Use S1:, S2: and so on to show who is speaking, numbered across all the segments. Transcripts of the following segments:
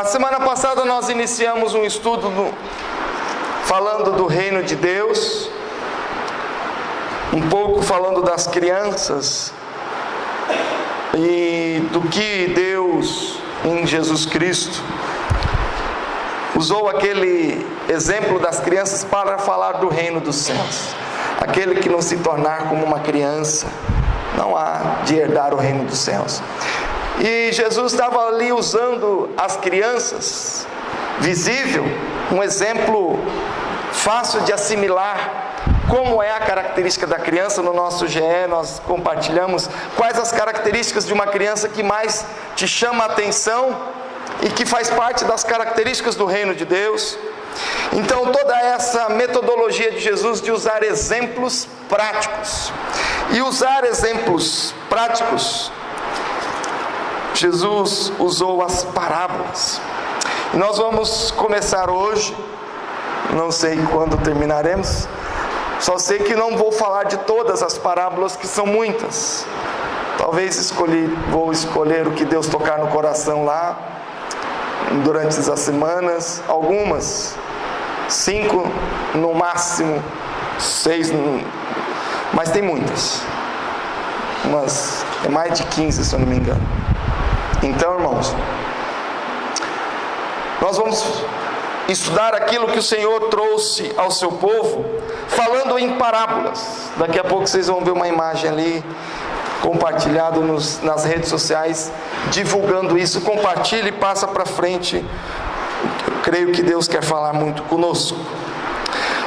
S1: semana passada nós iniciamos um estudo falando do reino de Deus, um pouco falando das crianças e do que Deus em Jesus Cristo usou aquele exemplo das crianças para falar do reino dos céus. Aquele que não se tornar como uma criança não há de herdar o reino dos céus. E Jesus estava ali usando as crianças, visível, um exemplo fácil de assimilar. Como é a característica da criança? No nosso GE nós compartilhamos quais as características de uma criança que mais te chama a atenção e que faz parte das características do reino de Deus. Então toda essa metodologia de Jesus de usar exemplos práticos, e usar exemplos práticos, Jesus usou as parábolas. E nós vamos começar hoje, não sei quando terminaremos, só sei que não vou falar de todas as parábolas, que são muitas. Talvez vou escolher o que Deus tocar no coração lá, durante as semanas, algumas, 5 no máximo, 6, mas tem muitas, é mais de 15 se eu não me engano. Então, irmãos, nós vamos estudar aquilo que o Senhor trouxe ao seu povo, falando em parábolas. Daqui a pouco vocês vão ver uma imagem ali, compartilhado nas redes sociais, divulgando isso. Compartilhe e passa para frente. Eu creio que Deus quer falar muito conosco.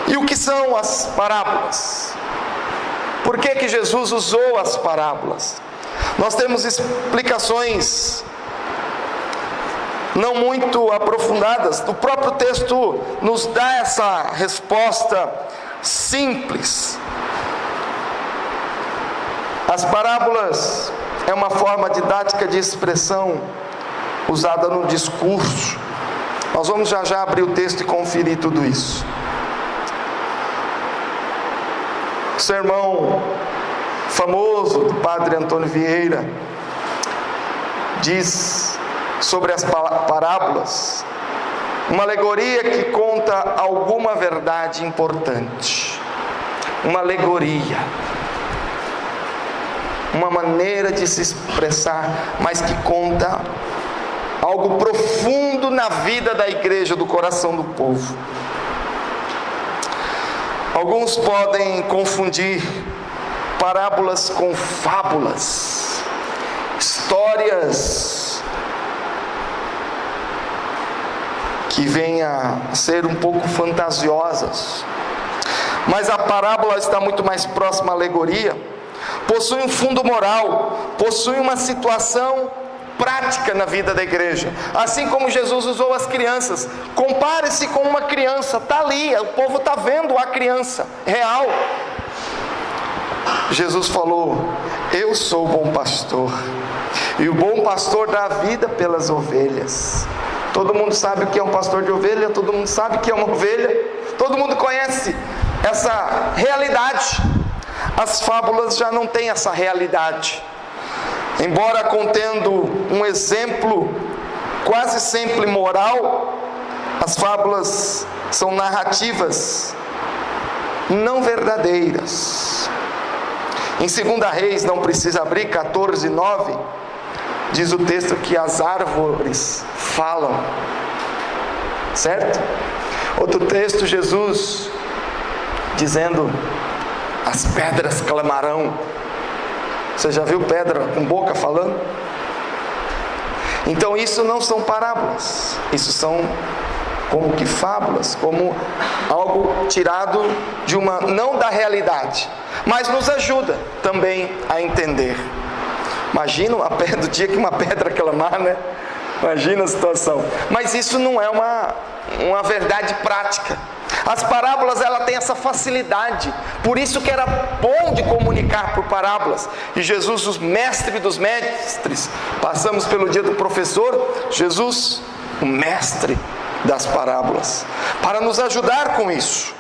S1: E o que são as parábolas? Por que Jesus usou as parábolas? Nós temos explicações não muito aprofundadas. O próprio texto nos dá essa resposta simples. As parábolas é uma forma didática de expressão usada no discurso. Nós vamos já abrir o texto e conferir tudo isso. O sermão famoso do padre Antônio Vieira diz sobre as parábolas, uma alegoria que conta alguma verdade importante. Uma alegoria, uma maneira de se expressar, mas que conta algo profundo na vida da igreja, do coração do povo. Alguns podem confundir parábolas com fábulas, histórias que vêm a ser um pouco fantasiosas. Mas a parábola está muito mais próxima à alegoria. Possui um fundo moral, possui uma situação prática na vida da igreja. Assim como Jesus usou as crianças. Compare-se com uma criança, está ali, o povo está vendo a criança real. Jesus falou: eu sou o bom pastor, e o bom pastor dá a vida pelas ovelhas. Todo mundo sabe o que é um pastor de ovelha, todo mundo sabe o que é uma ovelha, todo mundo conhece essa realidade. As fábulas já não têm essa realidade. Embora contendo um exemplo quase sempre moral, as fábulas são narrativas não verdadeiras. Em 2 Reis, não precisa abrir, 14:9, diz o texto que as árvores falam, certo? Outro texto, Jesus dizendo: as pedras clamarão. Você já viu pedra com boca falando? Então isso não são parábolas, isso são como que fábulas, como algo tirado de uma, não da realidade, mas nos ajuda também a entender. Imagina o dia que uma pedra clamar, né? Imagina a situação. Mas isso não é uma verdade prática. As parábolas, ela tem essa facilidade, por isso que era bom de comunicar por parábolas. E Jesus, o mestre dos mestres, passamos pelo dia do professor, Jesus, o mestre das parábolas, para nos ajudar com isso.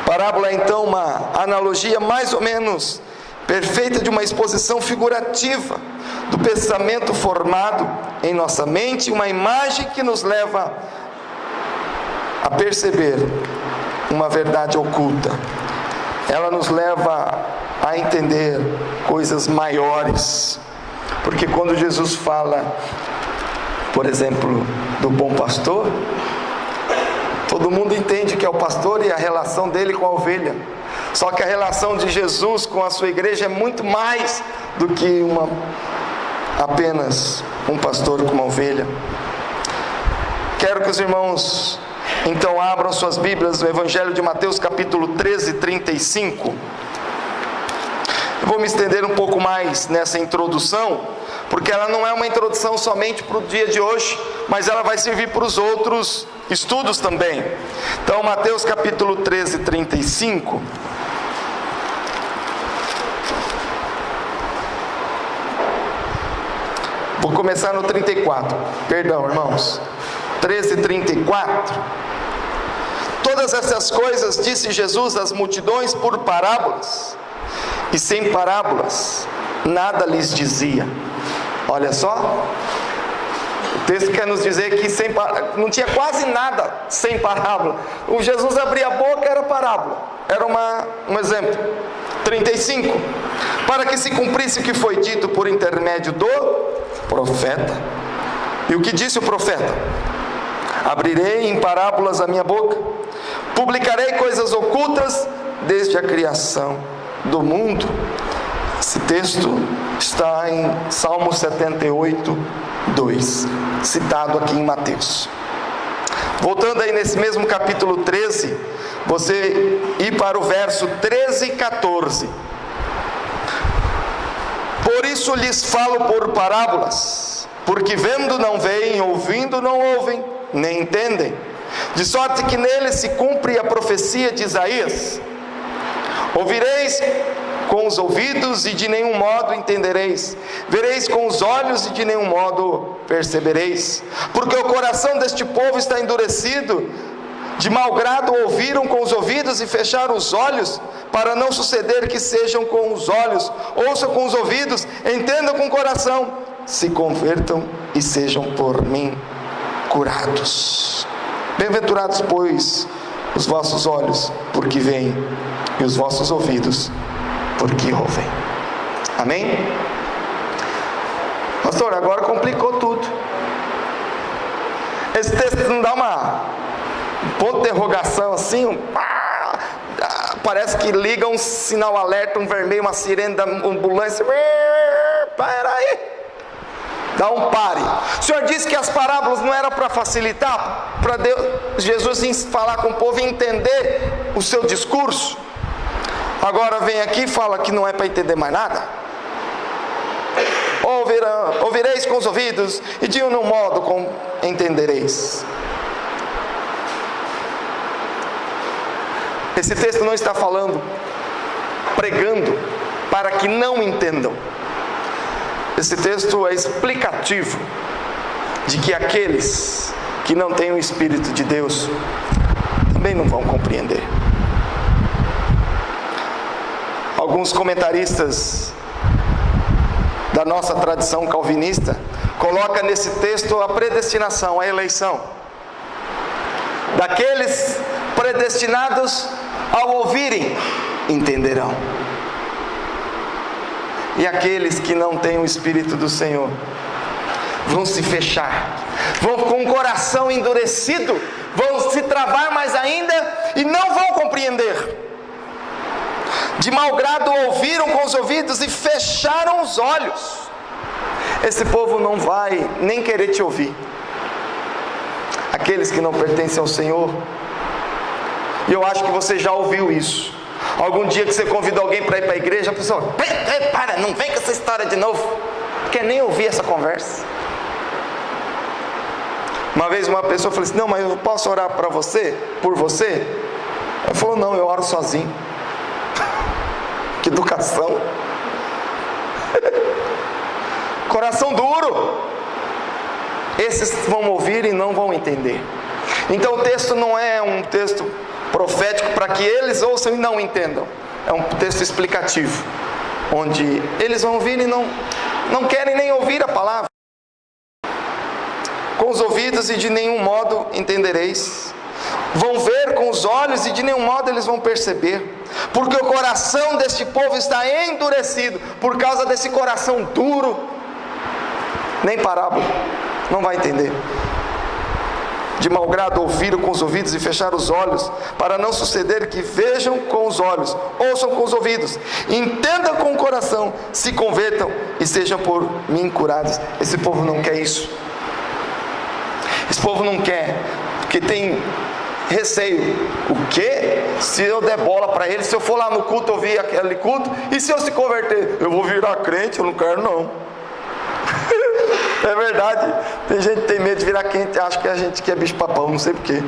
S1: Parábola é então uma analogia mais ou menos perfeita de uma exposição figurativa do pensamento formado em nossa mente, uma imagem que nos leva a perceber uma verdade oculta. Ela nos leva a entender coisas maiores, porque quando Jesus fala, por exemplo, do bom pastor, todo mundo entende que é o pastor e a relação dele com a ovelha. Só que a relação de Jesus com a sua igreja é muito mais do que apenas um pastor com uma ovelha. Quero que os irmãos então abram suas Bíblias no Evangelho de Mateus capítulo 13, 35. Eu vou me estender um pouco mais nessa introdução, porque ela não é uma introdução somente para o dia de hoje, mas ela vai servir para os outros estudos também. Então, Mateus capítulo 13, 35. Vou começar no 34. Perdão, irmãos. 13, 34. Todas essas coisas disse Jesus às multidões por parábolas, e sem parábolas nada lhes dizia. Olha só, o texto quer nos dizer que não tinha quase nada sem parábola. O Jesus abria a boca, era parábola, era um exemplo. 35. Para que se cumprisse o que foi dito por intermédio do profeta. E o que disse o profeta? Abrirei em parábolas a minha boca, publicarei coisas ocultas desde a criação do mundo. Esse texto está em Salmo 78, 2, citado aqui em Mateus. Voltando aí nesse mesmo capítulo 13, você ir para o verso 13 e 14. Por isso lhes falo por parábolas, porque vendo não veem, ouvindo não ouvem, nem entendem. De sorte que nele se cumpre a profecia de Isaías: ouvireis com os ouvidos e de nenhum modo entendereis, vereis com os olhos e de nenhum modo percebereis, porque o coração deste povo está endurecido, de mau grado ouviram com os ouvidos e fecharam os olhos, para não suceder que sejam com os olhos, ouçam com os ouvidos, entendam com o coração, se convertam e sejam por mim curados. Bem-aventurados, pois, os vossos olhos, porque veem, e os vossos ouvidos, porque ouvem. Amém? Pastor, agora complicou tudo. Esse texto não dá um ponto de interrogação assim, parece que liga um sinal alerta, um vermelho, uma sirene da ambulância. Para aí, dá um pare. O Senhor disse que as parábolas não eram para facilitar, para Jesus falar com o povo e entender o seu discurso. Agora vem aqui e fala que não é para entender mais nada. Ouvireis com os ouvidos e de um modo entendereis. Esse texto não está falando, pregando para que não entendam. Esse texto é explicativo de que aqueles que não têm o Espírito de Deus também não vão compreender. Alguns comentaristas da nossa tradição calvinista colocam nesse texto a predestinação, a eleição daqueles predestinados, ao ouvirem, entenderão. E aqueles que não têm o Espírito do Senhor vão se fechar, vão com o coração endurecido, vão se travar mais ainda e não vão compreender. De mau grado ouviram com os ouvidos e fecharam os olhos. Esse povo não vai nem querer te ouvir. Aqueles que não pertencem ao Senhor. E eu acho que você já ouviu isso. Algum dia que você convidou alguém para ir para a igreja, a pessoa, para, não vem com essa história de novo. Quer nem ouvir essa conversa. Uma vez uma pessoa falou assim, não, mas eu posso orar para você, por você? Ela falou, não, eu oro sozinho. Que educação. Coração duro. Esses vão ouvir e não vão entender. Então o texto não é um texto profético para que eles ouçam e não entendam. É um texto explicativo, onde eles vão ouvir e não querem nem ouvir a palavra. Com os ouvidos e de nenhum modo entendereis. Vão ver com os olhos e de nenhum modo eles vão perceber. Porque o coração deste povo está endurecido. Por causa desse coração duro, nem parábola, não vai entender. De mau grado ouviram com os ouvidos e fecharam os olhos, para não suceder que vejam com os olhos, ouçam com os ouvidos, entendam com o coração, se convertam e sejam por mim curados. Esse povo não quer isso. Esse povo não quer, porque tem receio. O quê? Se eu der bola para ele, se eu for lá no culto, ouvir aquele culto, e se eu se converter? Eu vou virar crente? Eu não quero não. É verdade, tem gente que tem medo de virar crente, acha que a gente que é bicho papão, não sei porquê.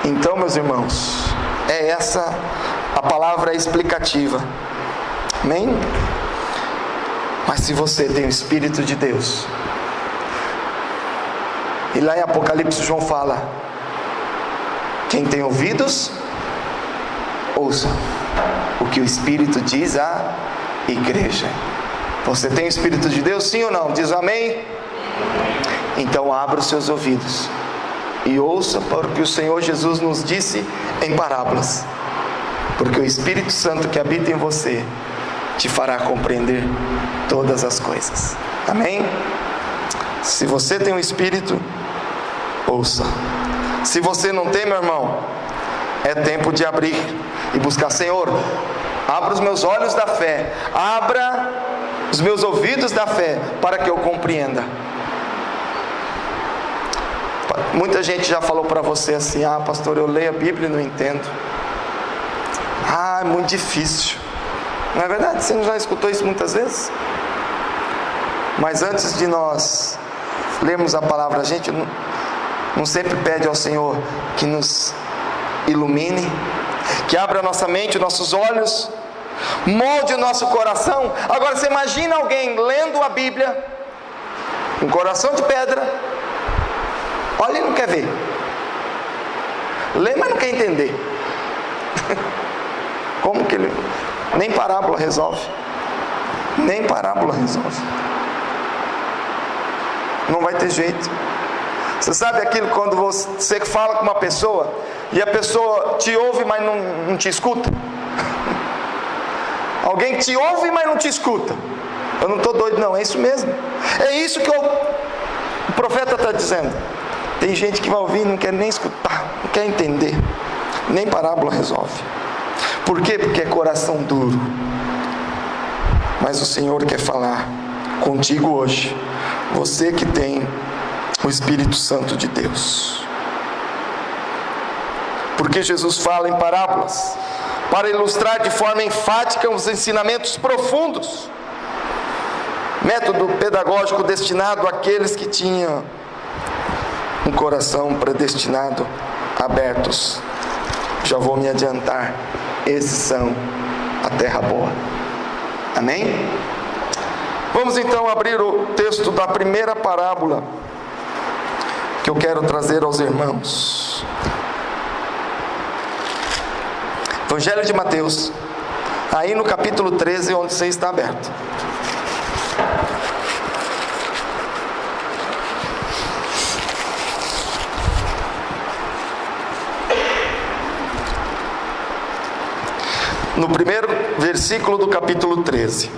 S1: Então, meus irmãos, é essa a palavra explicativa. Amém? Mas se você tem o Espírito de Deus, e lá em Apocalipse João fala: quem tem ouvidos, ouça o que o Espírito diz à igreja. Você tem o Espírito de Deus, sim ou não? Diz amém? Então abra os seus ouvidos e ouça para o que o Senhor Jesus nos disse em parábolas, porque o Espírito Santo que habita em você te fará compreender todas as coisas. Amém? Se você tem o Espírito, ouça. Se você não tem, meu irmão, é tempo de abrir e buscar: Senhor, abra os meus olhos da fé, abra os meus ouvidos da fé, para que eu compreenda. Muita gente já falou para você assim: ah, pastor, eu leio a Bíblia e não entendo. Ah, é muito difícil. Não é verdade? Você não já escutou isso muitas vezes? Mas antes de nós lermos a palavra, a gente não sempre pede ao Senhor que nos ilumine, que abra a nossa mente, os nossos olhos, molde o nosso coração. Agora você imagina alguém lendo a Bíblia, um coração de pedra, olha e não quer ver, lê mas não quer entender. Como que ele... Nem parábola resolve. Nem parábola resolve. Não vai ter jeito. Você sabe aquilo quando você fala com uma pessoa e a pessoa te ouve, mas não te escuta? Alguém que te ouve, mas não te escuta. Eu não estou doido não, é isso mesmo. É isso que o profeta está dizendo. Tem gente que vai ouvir e não quer nem escutar, não quer entender. Nem parábola resolve. Por quê? Porque é coração duro. Mas o Senhor quer falar contigo hoje, você que tem o Espírito Santo de Deus. Porque Jesus fala em parábolas para ilustrar de forma enfática os ensinamentos profundos. Método pedagógico destinado àqueles que tinham um coração predestinado, abertos. Já vou me adiantar. Esses são a terra boa. Amém? Vamos então abrir o texto da primeira parábola que eu quero trazer aos irmãos. Evangelho de Mateus, aí no capítulo 13, onde você está aberto. No primeiro versículo do capítulo 13.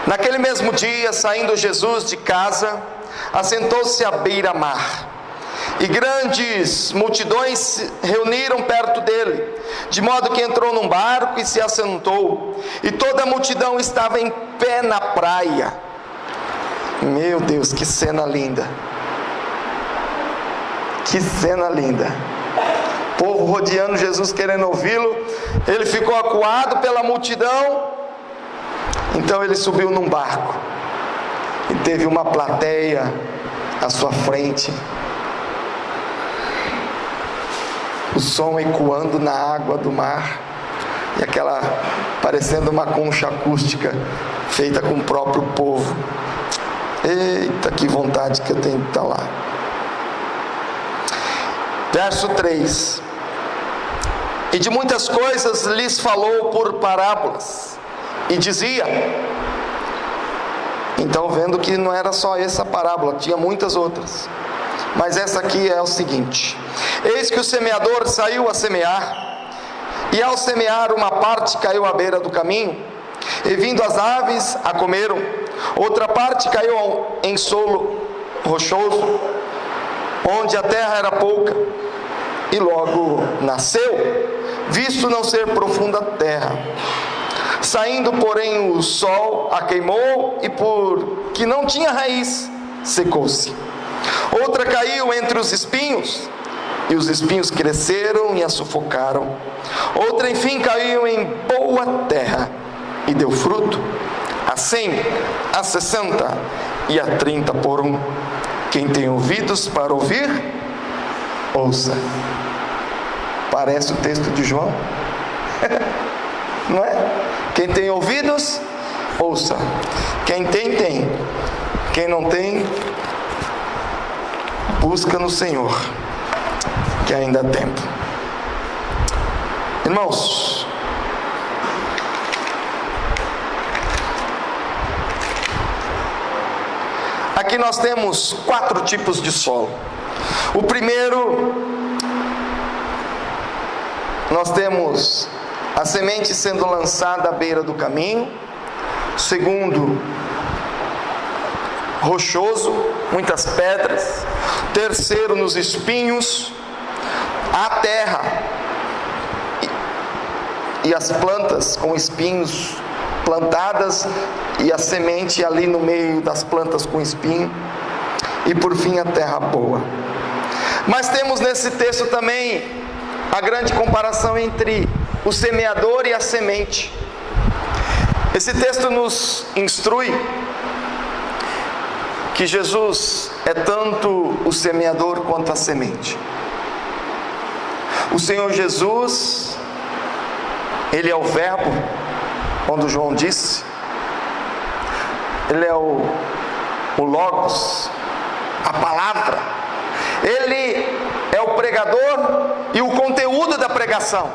S1: Naquele mesmo dia, saindo Jesus de casa, assentou-se à beira-mar, e grandes multidões se reuniram perto dele, de modo que entrou num barco e se assentou, e toda a multidão estava em pé na praia. Meu Deus, que cena linda! Que cena linda! O povo rodeando Jesus, querendo ouvi-lo. Ele ficou acuado pela multidão. Então ele subiu num barco e teve uma plateia à sua frente, o som ecoando na água do mar, e aquela parecendo uma concha acústica feita com o próprio povo. Eita, que vontade que eu tenho de estar lá. Verso 3: E de muitas coisas lhes falou por parábolas, e dizia. Então, vendo que não era só essa parábola, tinha muitas outras, mas essa aqui é o seguinte: eis que o semeador saiu a semear, e ao semear uma parte caiu à beira do caminho, e vindo as aves a comeram. Outra parte caiu em solo rochoso, onde a terra era pouca, e logo nasceu, visto não ser profunda a terra. Saindo, porém, o sol a queimou, e porque não tinha raiz, secou-se. Outra caiu entre os espinhos, e os espinhos cresceram e a sufocaram. Outra, enfim, caiu em boa terra, e deu fruto, a 100, a 60 e a 30 por um. Quem tem ouvidos para ouvir, ouça. Parece o texto de João, não é? Quem tem ouvidos, ouça. Quem tem, tem. Quem não tem, busca no Senhor, que ainda há tempo. Irmãos, aqui nós temos 4 tipos de solo. O primeiro, nós temos a semente sendo lançada à beira do caminho. Segundo, rochoso, muitas pedras. Terceiro, nos espinhos, a terra e as plantas com espinhos plantadas, e a semente ali no meio das plantas com espinho. E por fim, a terra boa. Mas temos nesse texto também a grande comparação entre o semeador e a semente. Esse texto nos instrui que Jesus é tanto o semeador quanto a semente. O Senhor Jesus, Ele é o verbo, quando João disse. Ele é o Logos, a palavra. Ele é o pregador e o conteúdo da pregação.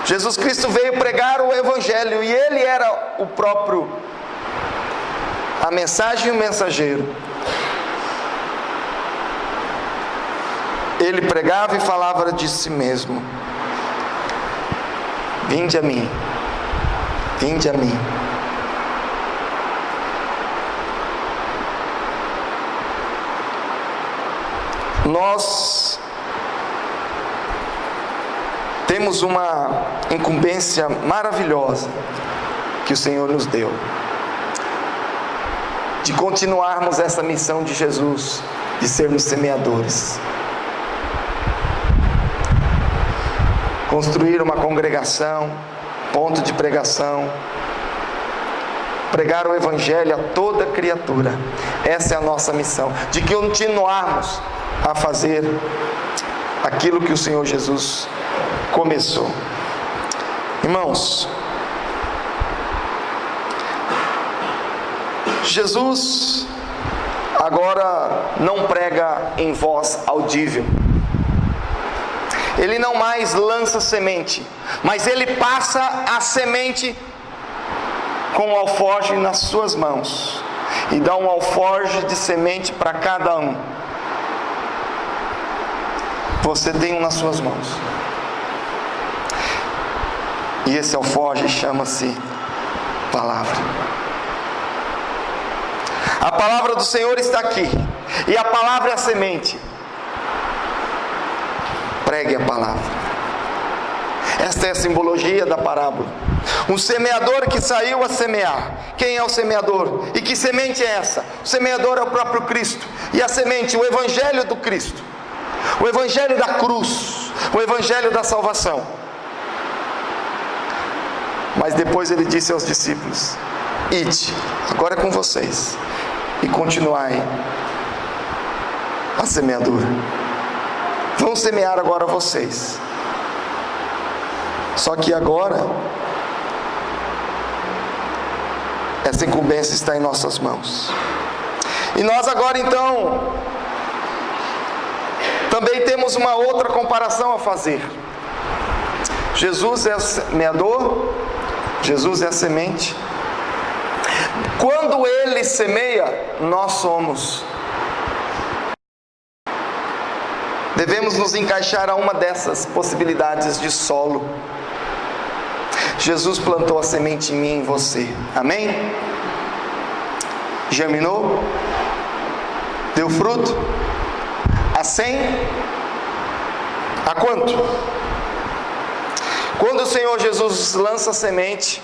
S1: Jesus Cristo veio pregar o Evangelho, e Ele era o próprio, a mensagem e o mensageiro. Ele pregava e falava de si mesmo: vinde a mim, vinde a mim. Nós temos uma incumbência maravilhosa que o Senhor nos deu, de continuarmos essa missão de Jesus, de sermos semeadores. Construir uma congregação, ponto de pregação, pregar o Evangelho a toda criatura. Essa é a nossa missão, de continuarmos a fazer aquilo que o Senhor Jesus começou. Irmãos, Jesus agora não prega em voz audível. Ele não mais lança semente, mas Ele passa a semente com o alforje nas suas mãos, e dá um alforje de semente para cada um. Você tem um nas suas mãos, e esse alforje chama-se palavra. A palavra do Senhor está aqui, e a palavra é a semente. Pregue a palavra. Esta é a simbologia da parábola. Um semeador que saiu a semear. Quem é o semeador? E que semente é essa? O semeador é o próprio Cristo, e a semente, o Evangelho do Cristo, o Evangelho da cruz, o Evangelho da salvação. Mas depois Ele disse aos discípulos: ide, agora é com vocês, e continuai a semeadura. Vão semear agora vocês. Só que agora essa incumbência está em nossas mãos. E nós agora então Também temos uma outra comparação a fazer. Jesus é o semeador, Jesus é a semente. Quando Ele semeia, nós somos. Devemos nos encaixar a uma dessas possibilidades de solo. Jesus plantou a semente em mim e em você. Amém? Germinou? Deu fruto? A 100? A quanto? Quando o Senhor Jesus lança a semente,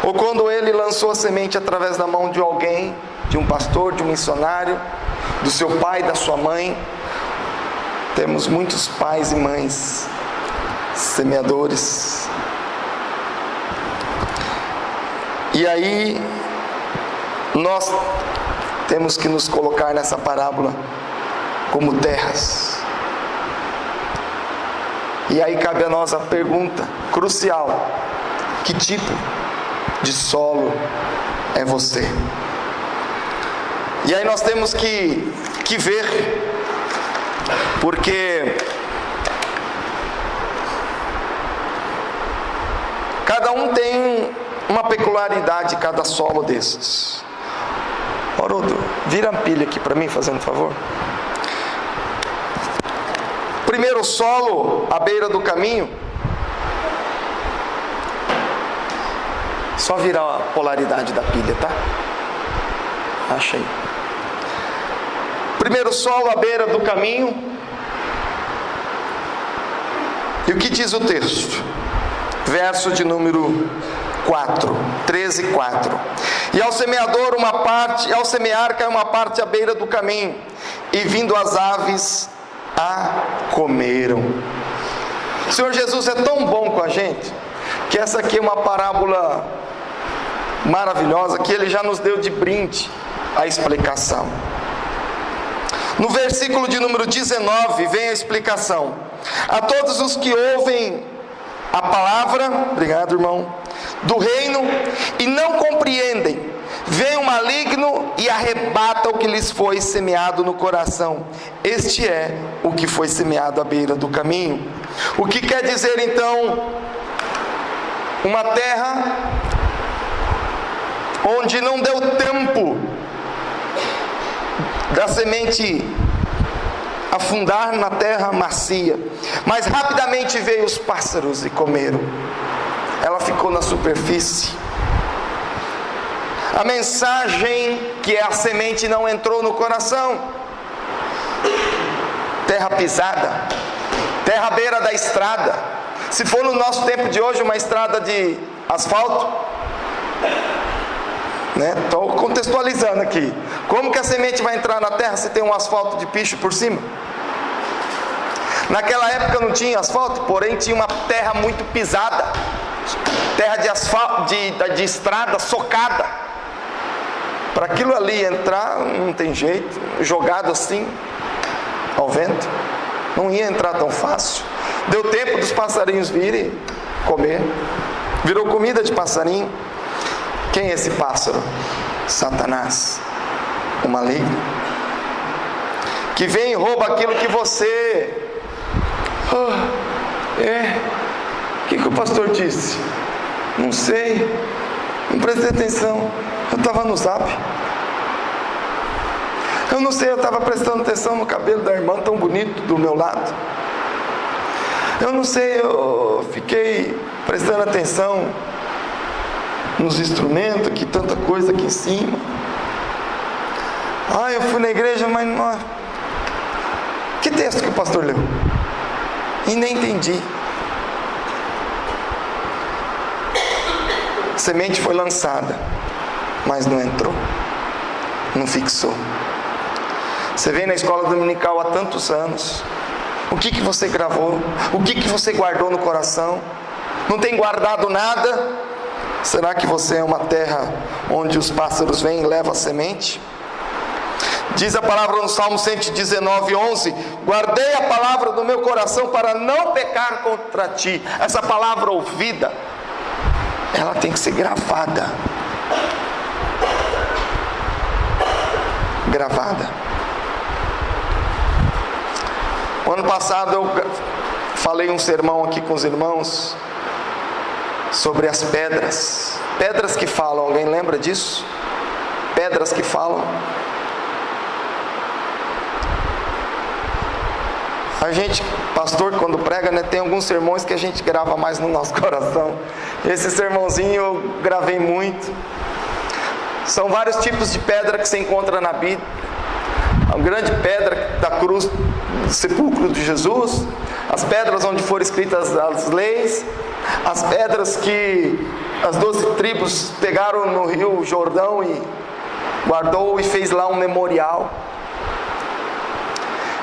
S1: ou quando Ele lançou a semente através da mão de alguém, de um pastor, de um missionário, do seu pai, da sua mãe, temos muitos pais e mães semeadores. E aí, nós temos que nos colocar nessa parábola como terras. E aí cabe a nós a pergunta crucial: que tipo de solo é você? E aí nós temos que ver, porque cada um tem uma peculiaridade, cada solo desses. Haroldo, vira a pilha aqui para mim, fazendo favor. Primeiro solo, à beira do caminho. Só virar a polaridade da pilha, tá? Achei. Primeiro solo, à beira do caminho. E o que diz o texto? Verso de número 13, 4. E ao semeador uma parte, ao semear cai uma parte à beira do caminho, e vindo as aves a comeram. O Senhor Jesus é tão bom com a gente, que essa aqui é uma parábola maravilhosa, que Ele já nos deu de brinde a explicação. No versículo de número 19 vem a explicação: a todos os que ouvem a palavra, obrigado irmão, do reino e não compreendem, vem o maligno e arrebata o que lhes foi semeado no coração. Este é o que foi semeado à beira do caminho. O que quer dizer então? Uma terra onde não deu tempo da semente afundar na terra macia, mas rapidamente veio os pássaros e comeram. Ela ficou na superfície. A mensagem, que é a semente, não entrou no coração. Terra pisada, terra à beira da estrada. Se for no nosso tempo de hoje uma estrada de asfalto, estou contextualizando aqui. Como que a semente vai entrar na terra se tem um asfalto de picho por cima? Naquela época não tinha asfalto, porém tinha uma terra muito pisada, terra de asfalto, de estrada socada. Para aquilo ali entrar, não tem jeito, jogado assim ao vento, não ia entrar tão fácil. Deu tempo dos passarinhos virem comer, virou comida de passarinho. Quem é esse pássaro? Satanás, o maligno, que vem e rouba aquilo que você... O que o pastor disse? Não sei, não prestei atenção, eu estava no zap. Eu não sei, eu estava prestando atenção no cabelo da irmã tão bonito do meu lado. Eu não sei, eu fiquei prestando atenção nos instrumentos, que tanta coisa aqui em cima. Eu fui na igreja, mas não... Que texto que o pastor leu? E nem entendi. A semente foi lançada, mas não entrou, não fixou. Você vem na escola dominical há tantos anos, o que você gravou? O que você guardou no coração? Não tem guardado nada? Será que você é uma terra onde os pássaros vêm e levam a semente? Diz a palavra no Salmo 119, 11: guardei a palavra do meu coração para não pecar contra ti. Essa palavra ouvida, ela tem que ser gravada. O ano passado eu falei um sermão aqui com os irmãos sobre as pedras. Pedras que falam, alguém lembra disso? Pedras que falam. A gente, pastor, quando prega, né, tem alguns sermões que a gente grava mais no nosso coração. Esse sermãozinho eu gravei muito. São vários tipos de pedra que se encontra na Bíblia. A grande pedra da cruz do sepulcro de Jesus, as pedras onde foram escritas as leis, as pedras que as 12 tribos pegaram no rio Jordão e guardou e fez lá um memorial.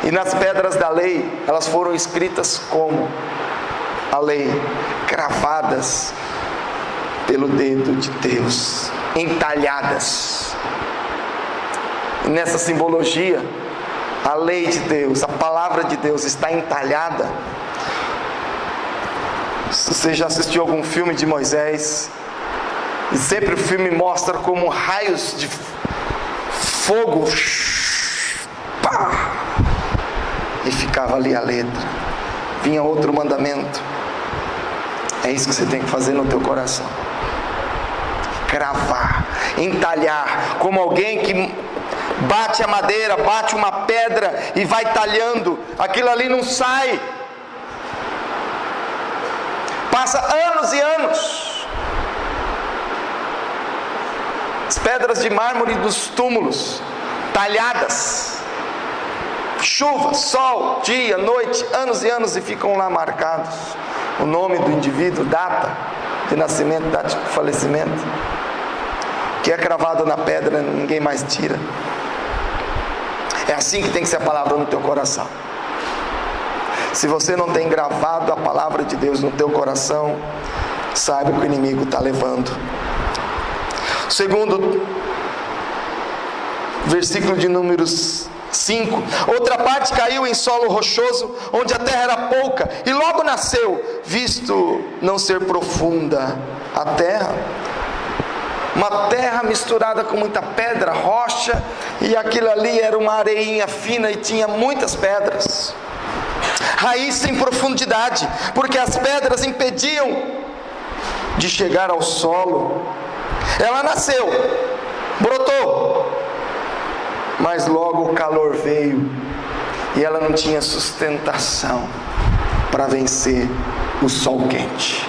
S1: E nas pedras da lei, elas foram escritas como a lei, cravadas pelo dedo de Deus, entalhadas. E nessa simbologia, a lei de Deus, a palavra de Deus está entalhada. Se você já assistiu algum filme de Moisés, e sempre o filme mostra como raios de fogo, pá, e ficava ali a letra, vinha outro mandamento. É isso que você tem que fazer no teu coração, cravar, entalhar, como alguém que bate a madeira, bate uma pedra e vai talhando, aquilo ali não sai, passa anos e anos. As pedras de mármore dos túmulos, talhadas, chuva, sol, dia, noite, anos e anos, e ficam lá marcados o nome do indivíduo, data de nascimento, data de falecimento. O que é cravado na pedra ninguém mais tira. É assim que tem que ser a palavra no teu coração. Se você não tem gravado a palavra de Deus no teu coração, saiba que o inimigo está levando. Segundo versículo de Números 5: outra parte caiu em solo rochoso, onde a terra era pouca, e logo nasceu, visto não ser profunda a terra. Uma terra misturada com muita pedra, rocha, e aquilo ali era uma areinha fina e tinha muitas pedras. Raiz sem profundidade, porque as pedras impediam de chegar ao solo. Ela nasceu, brotou, mas logo o calor veio e ela não tinha sustentação para vencer o sol quente.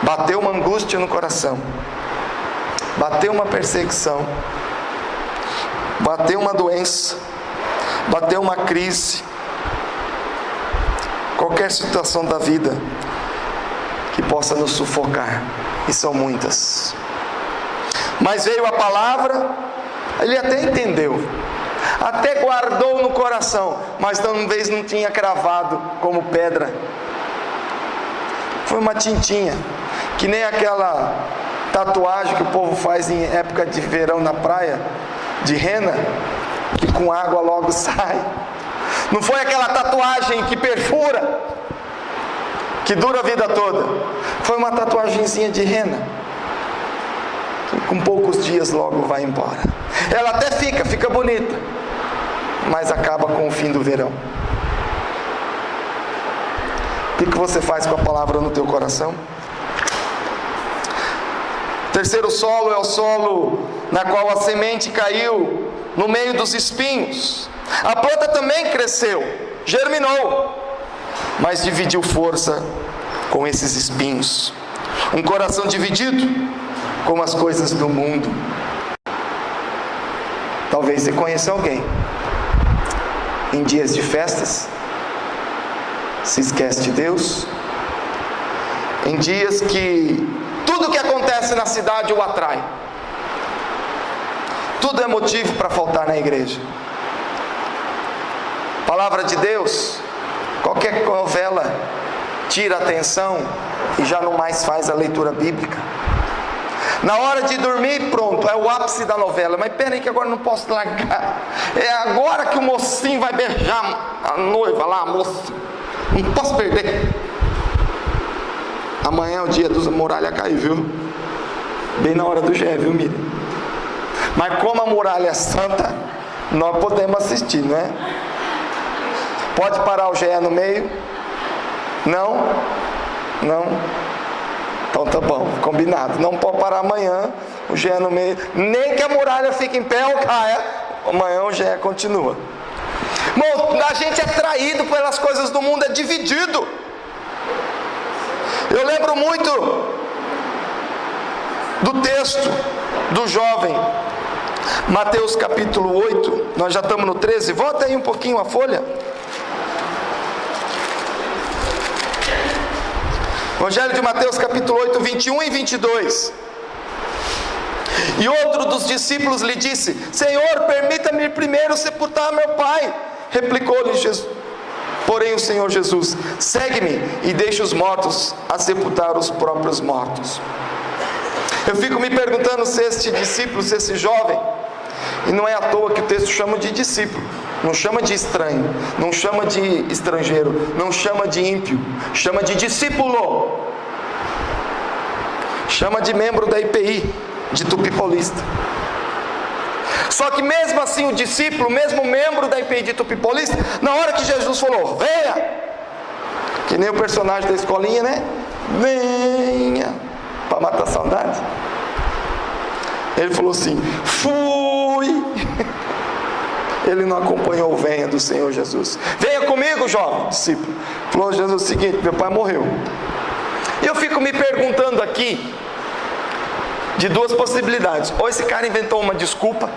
S1: Bateu uma angústia no coração, bateu uma perseguição, bateu uma doença, bateu uma crise, qualquer situação da vida que possa nos sufocar, e são muitas. Mas veio a palavra, ele até entendeu, até guardou no coração, mas talvez não tinha cravado como pedra. Foi uma tintinha, que nem aquela tatuagem que o povo faz em época de verão na praia, de rena, que com água logo sai. Não foi aquela tatuagem que perfura, que dura a vida toda. Foi uma tatuagenzinha de rena, que com poucos dias logo vai embora. Ela até fica bonita, mas acaba com o fim do verão. O que você faz com a palavra no teu coração? Terceiro solo é o solo na qual a semente caiu no meio dos espinhos. A planta também cresceu, germinou, mas dividiu força com esses espinhos. Um coração dividido com as coisas do mundo. Talvez você conheça alguém em dias de festas se esquece de Deus, em dias que tudo que acontece na cidade o atrai, tudo é motivo para faltar na igreja. Palavra de Deus, qualquer novela tira a atenção e já não mais faz a leitura bíblica. Na hora de dormir, pronto, é o ápice da novela. Mas peraí que agora não posso largar. É agora que o mocinho vai beijar a noiva lá, a moça. Não posso perder. Amanhã é o dia dos muralha cair, viu? Bem na hora do Gé, viu, Miriam? Mas como a muralha é santa, nós podemos assistir, não é? Pode parar o GE no meio? Não? Não? Então tá bom, combinado. Não pode parar amanhã, o GE no meio. Nem que a muralha fique em pé ou caia, amanhã o GE continua. Bom, a gente é traído pelas coisas do mundo, é dividido. Eu lembro muito do texto do jovem, Mateus capítulo 8, nós já estamos no 13, volta aí um pouquinho a folha. Evangelho de Mateus capítulo 8, 21 e 22. E outro dos discípulos lhe disse: Senhor, permita-me primeiro sepultar meu pai. Replicou-lhe Jesus. Porém o Senhor Jesus: segue-me e deixa os mortos a sepultar os próprios mortos. Eu fico me perguntando se este discípulo, se esse jovem, e não é à toa que o texto chama de discípulo, não chama de estranho, não chama de estrangeiro, não chama de ímpio, chama de discípulo, chama de membro da IPI, de Tupi Paulista. Só que mesmo assim o discípulo, mesmo membro da IPI de Tupi Paulista, na hora que Jesus falou, venha, que nem o personagem da escolinha, né? Venha, para matar a saudade. Ele falou assim, fui. Ele não acompanhou o venha do Senhor Jesus. Venha comigo, jovem discípulo. Falou Jesus o seguinte: meu pai morreu. E eu fico me perguntando aqui de duas possibilidades. Ou esse cara inventou uma desculpa,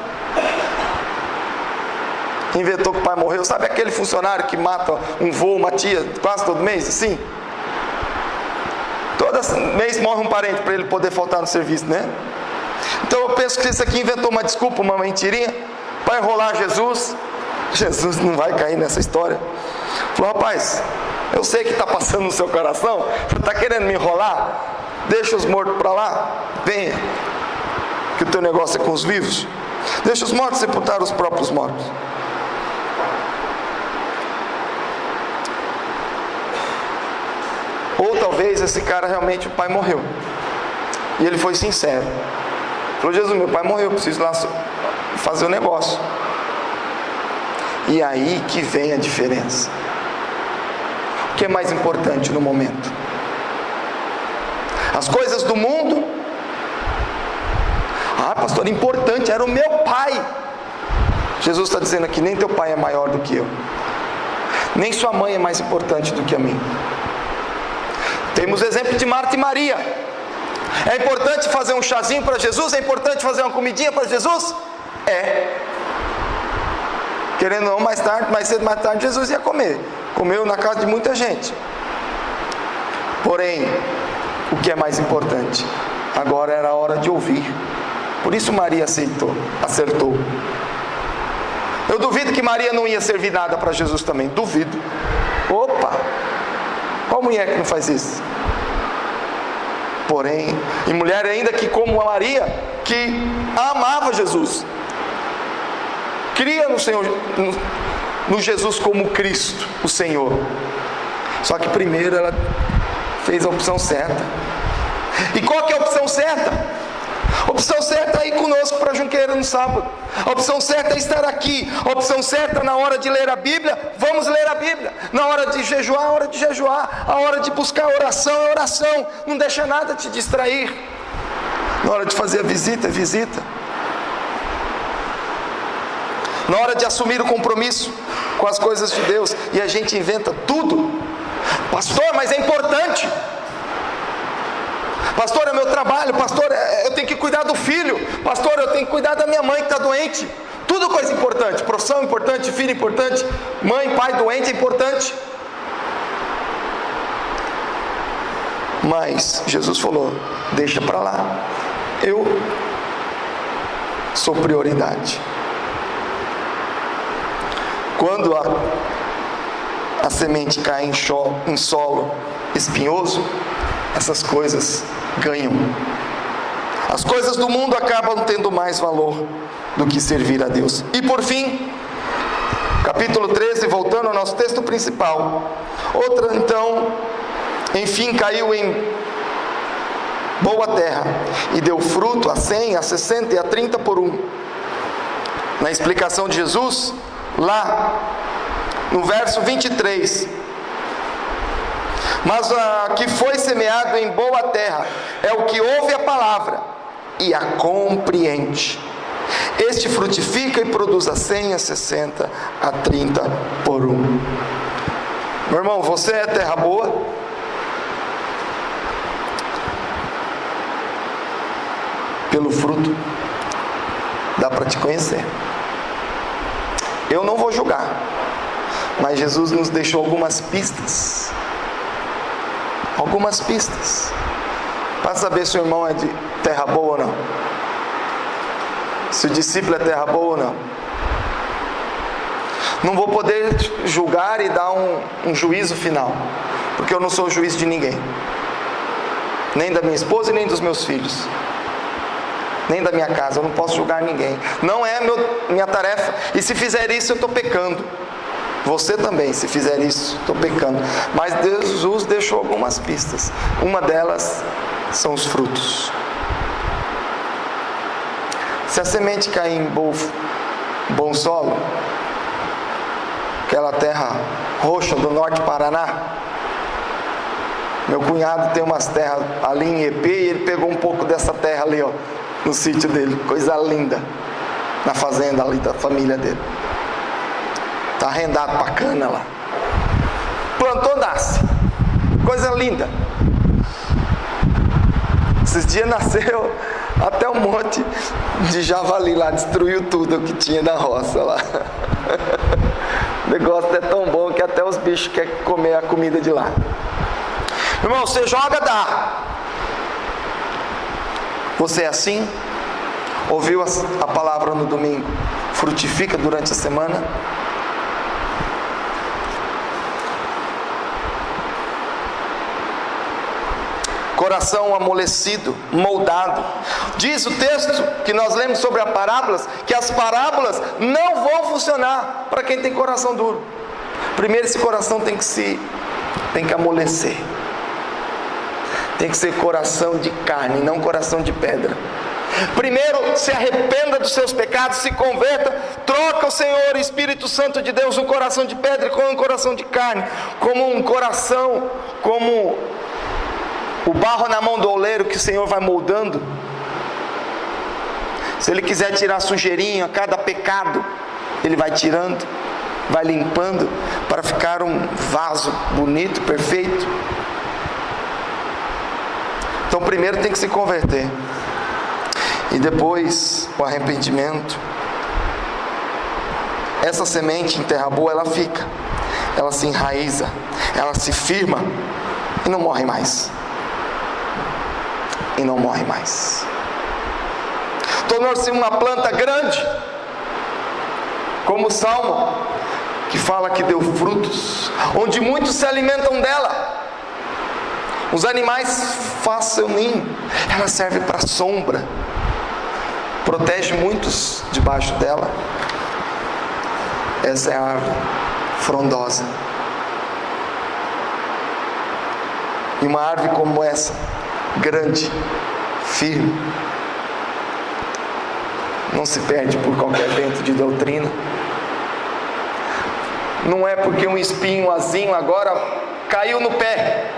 S1: inventou que o pai morreu. Sabe aquele funcionário que mata um vô, uma tia quase todo mês? Assim, todo mês morre um parente para ele poder faltar no serviço, né? Então eu penso que esse aqui inventou uma desculpa, uma mentirinha para enrolar Jesus. Jesus não vai cair nessa história. Falou: rapaz, eu sei que está passando no seu coração, você está querendo me enrolar? Deixa os mortos para lá, venha, que o teu negócio é com os vivos. Deixa os mortos sepultar os próprios mortos. Ou talvez esse cara realmente, o pai morreu, e ele foi sincero. Falou: Jesus, meu pai morreu, preciso lá fazer o negócio. E aí que vem a diferença. O que é mais importante no momento? As coisas do mundo? Ah, pastor, importante, era o meu pai. Jesus está dizendo aqui: nem teu pai é maior do que eu, nem sua mãe é mais importante do que a mim. Temos o exemplo de Marta e Maria. É importante fazer um chazinho para Jesus? É importante fazer uma comidinha para Jesus? É. Querendo ou não, mais tarde, mais cedo, mais tarde, Jesus ia comer. Comeu na casa de muita gente. Porém, o que é mais importante? Agora era a hora de ouvir. Por isso Maria acertou. Eu duvido que Maria não ia servir nada para Jesus também. Duvido. Opa! Qual mulher que não faz isso? Porém, e mulher ainda que como a Maria, que amava Jesus, cria no Senhor, no Jesus como Cristo, o Senhor. Só que primeiro ela fez a opção certa. E qual que é a opção certa? A opção certa é ir conosco para Junqueira no sábado. A opção certa é estar aqui. A opção certa na hora de ler a Bíblia, vamos ler a Bíblia. Na hora de jejuar, a hora de jejuar. A hora de buscar oração, é oração. Não deixa nada te distrair. Na hora de fazer a visita, é visita. Na hora de assumir o compromisso com as coisas de Deus. E a gente inventa tudo. Pastor, mas é importante. Pastor, é meu trabalho. Pastor, eu tenho que cuidar do filho. Pastor, eu tenho que cuidar da minha mãe que está doente. Tudo coisa importante. Profissão importante, filho importante, mãe, pai doente é importante. Mas Jesus falou: deixa para lá. Eu sou prioridade. Quando a semente cai em solo espinhoso, essas coisas ganham. As coisas do mundo acabam tendo mais valor do que servir a Deus. E por fim, capítulo 13, voltando ao nosso texto principal. Outra então, enfim, caiu em boa terra, e deu fruto a 100, a 60 e a 30 por um. Na explicação de Jesus, lá no verso 23, mas que foi semeado em boa terra é o que ouve a palavra e a compreende. Este frutifica e produz a 100, a 60, a 30 por um. Meu irmão, você é terra boa? Pelo fruto dá para te conhecer. Eu não vou julgar, mas Jesus nos deixou algumas pistas. Algumas pistas para saber se o irmão é de terra boa ou não, se o discípulo é terra boa ou não. Não vou poder julgar e dar um juízo final, porque eu não sou juiz de ninguém, nem da minha esposa e nem dos meus filhos, nem da minha casa. Eu não posso julgar ninguém, não é minha tarefa. E se fizer isso, eu estou pecando. Você também, se fizer isso, estou pecando. Mas Jesus deixou algumas pistas. Uma delas são os frutos. Se a semente cair em bom solo, aquela terra roxa do norte do Paraná, meu cunhado tem umas terras ali em EP, e ele pegou um pouco dessa terra ali, ó, no sítio dele, coisa linda, na fazenda ali da família dele. Está arrendado para cana lá. Plantou, nasce. Coisa linda. Esses dias nasceu até um monte de javali lá. Destruiu tudo que tinha na roça lá. O negócio é tão bom que até os bichos querem comer a comida de lá. Irmão, você joga, dá. Você é assim? Ouviu a palavra no domingo? Frutifica durante a semana? Coração amolecido, moldado. Diz o texto que nós lemos sobre as parábolas, que as parábolas não vão funcionar para quem tem coração duro. Primeiro, esse coração tem que amolecer. Tem que ser coração de carne, não coração de pedra. Primeiro, se arrependa dos seus pecados, se converta, troca o Senhor, Espírito Santo de Deus, um coração de pedra com um coração de carne, como um coração, como o barro na mão do oleiro que o Senhor vai moldando. Se Ele quiser tirar sujeirinha, cada pecado, Ele vai tirando, vai limpando, para ficar um vaso bonito, perfeito. Então primeiro tem que se converter, e depois o arrependimento. Essa semente em terra boa, ela fica, ela se enraiza, ela se firma, e não morre mais. E não morre mais. Tornou-se uma planta grande, como o Salmo, que fala que deu frutos, onde muitos se alimentam dela. Os animais fazem seu ninho, ela serve para sombra, protege muitos debaixo dela. Essa é a árvore frondosa. E uma árvore como essa, grande, firme, não se perde por qualquer vento de doutrina. Não é porque um espinhozinho agora caiu no pé,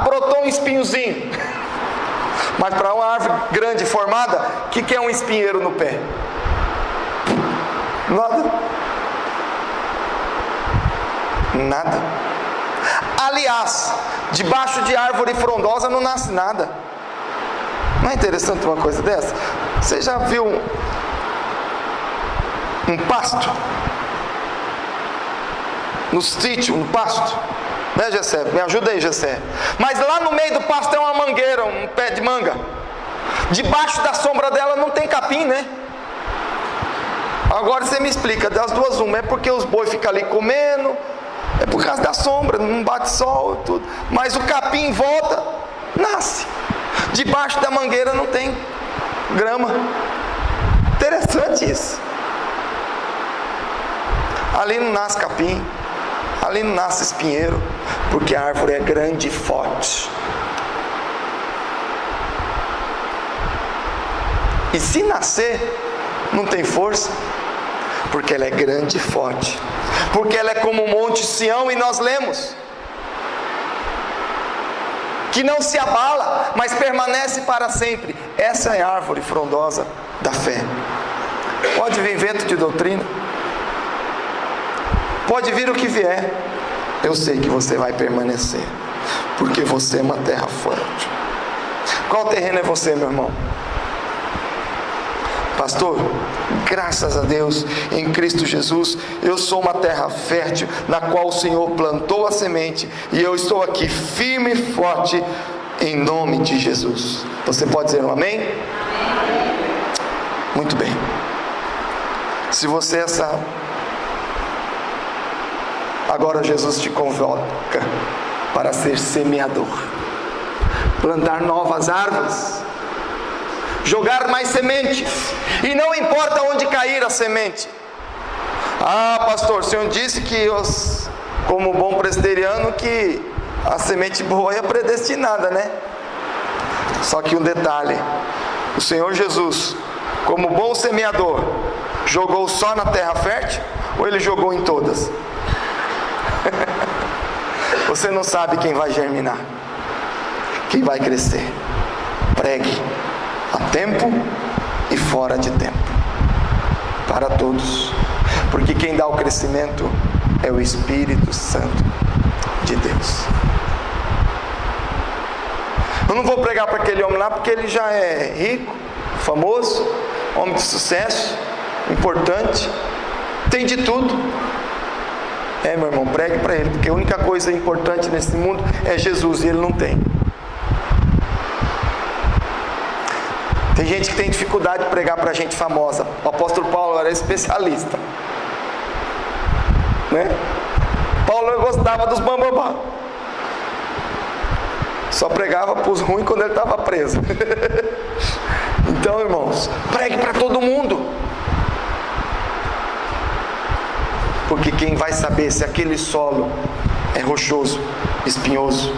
S1: brotou um espinhozinho. Mas para uma árvore grande formada, o que é um espinheiro no pé? Nada. Aliás, debaixo de árvore frondosa não nasce nada. Não é interessante uma coisa dessa? Você já viu um pasto? No sítio, um pasto? Né, Gessé? Me ajuda aí, Gessé. Mas lá no meio do pasto tem uma mangueira, um pé de manga. Debaixo da sombra dela não tem capim, né? Agora você me explica, das duas uma, é porque os bois ficam ali comendo, é por causa da sombra, não bate sol e tudo. Mas o capim em volta nasce. Debaixo da mangueira não tem grama. Interessante isso. Ali não nasce capim, ali não nasce espinheiro, porque a árvore é grande e forte. E se nascer, não tem força, porque ela é grande e forte, porque ela é como o monte Sião, e nós lemos que não se abala, mas permanece para sempre. Essa é a árvore frondosa da fé. Pode vir vento de doutrina, pode vir o que vier, eu sei que você vai permanecer, porque você é uma terra forte. Qual terreno é você, meu irmão? Pastor, graças a Deus, em Cristo Jesus, eu sou uma terra fértil, na qual o Senhor plantou a semente, e eu estou aqui firme e forte, em nome de Jesus. Você pode dizer um amém? Muito bem. Se você agora Jesus te convoca para ser semeador, plantar novas árvores, jogar mais sementes, e não importa onde cair a semente. Ah, pastor, o senhor disse que como bom presbiteriano, que a semente boa é predestinada, né? Só que um detalhe: o Senhor Jesus, como bom semeador, jogou só na terra fértil, ou ele jogou em todas? Você não sabe quem vai germinar, quem vai crescer. Pregue a tempo e fora de tempo, para todos, porque quem dá o crescimento é o Espírito Santo de Deus. Eu não vou pregar para aquele homem lá, porque ele já é rico, famoso, homem de sucesso, importante, tem de tudo. Meu irmão, pregue para ele, porque a única coisa importante nesse mundo é Jesus, e ele não tem. Tem gente que tem dificuldade de pregar para gente famosa. O apóstolo Paulo era especialista, né? Paulo gostava dos bambambá, só pregava para os ruins quando ele estava preso. Então, irmãos, pregue para todo mundo, porque quem vai saber se aquele solo é rochoso, espinhoso,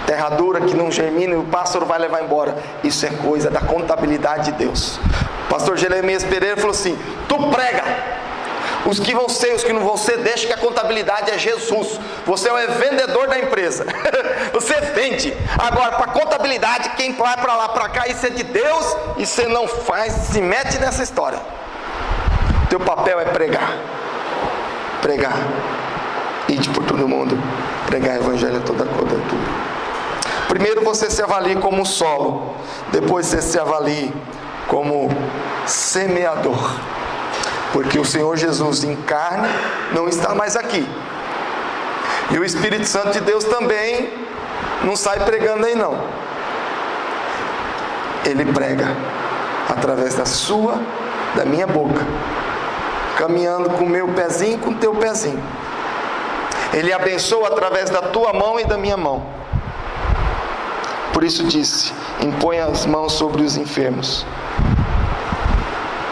S1: terra dura que não germina e o pássaro vai levar embora, isso é coisa da contabilidade de Deus. O pastor Jeremias Pereira falou assim: tu prega, os que vão ser, os que não vão ser, deixa que a contabilidade é Jesus. Você é o vendedor da empresa. Você vende. Agora, para a contabilidade, quem vai para lá, para cá, isso é de Deus, e você não faz, se mete nessa história. Teu papel é pregar. Pregar. Ide por todo mundo, pregar o evangelho a toda criatura. Primeiro você se avalie como solo, depois você se avalie como semeador. Porque o Senhor Jesus em carne não está mais aqui, e o Espírito Santo de Deus também não sai pregando aí não. Ele prega através da minha boca, caminhando com o meu pezinho e com o teu pezinho. Ele abençoa através da tua mão e da minha mão. Por isso disse: impõe as mãos sobre os enfermos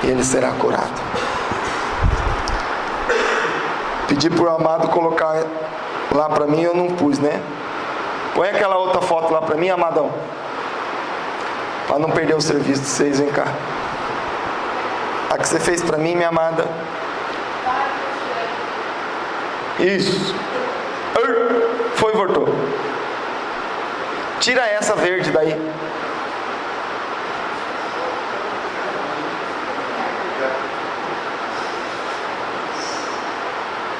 S1: e ele será curado. Pedi para o amado colocar lá para mim, eu não pus, né? Põe aquela outra foto lá para mim, amadão, para não perder o serviço de vocês. Vem cá. A que você fez para mim, minha amada. Isso. Foi, voltou. Tira essa verde daí.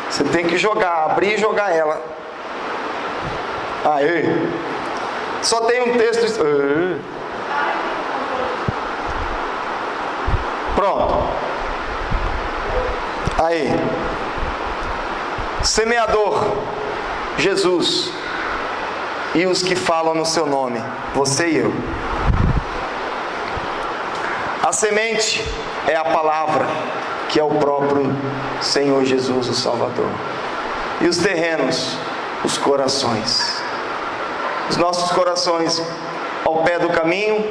S1: Você tem que jogar, abrir e jogar ela. Aí. Só tem um texto. Pronto. Aí. Semeador, Jesus. E os que falam no seu nome, você e eu. A semente é a palavra, que é o próprio Senhor Jesus, o Salvador. E os terrenos, os corações. Os nossos corações ao pé do caminho,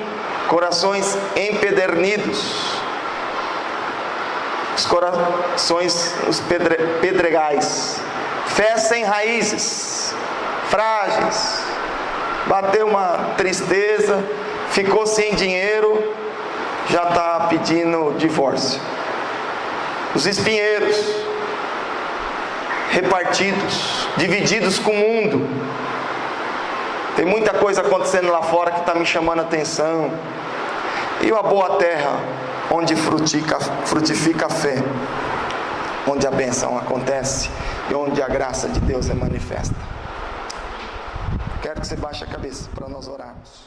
S1: corações empedernidos. Os corações, os pedregais. Fé sem raízes, frágeis. Bateu uma tristeza, ficou sem dinheiro, já está pedindo divórcio. Os espinheiros, repartidos, divididos com o mundo. Tem muita coisa acontecendo lá fora que está me chamando a atenção. E uma boa terra, onde frutifica a fé, onde a bênção acontece e onde a graça de Deus é manifesta. Quero que você baixe a cabeça para nós orarmos.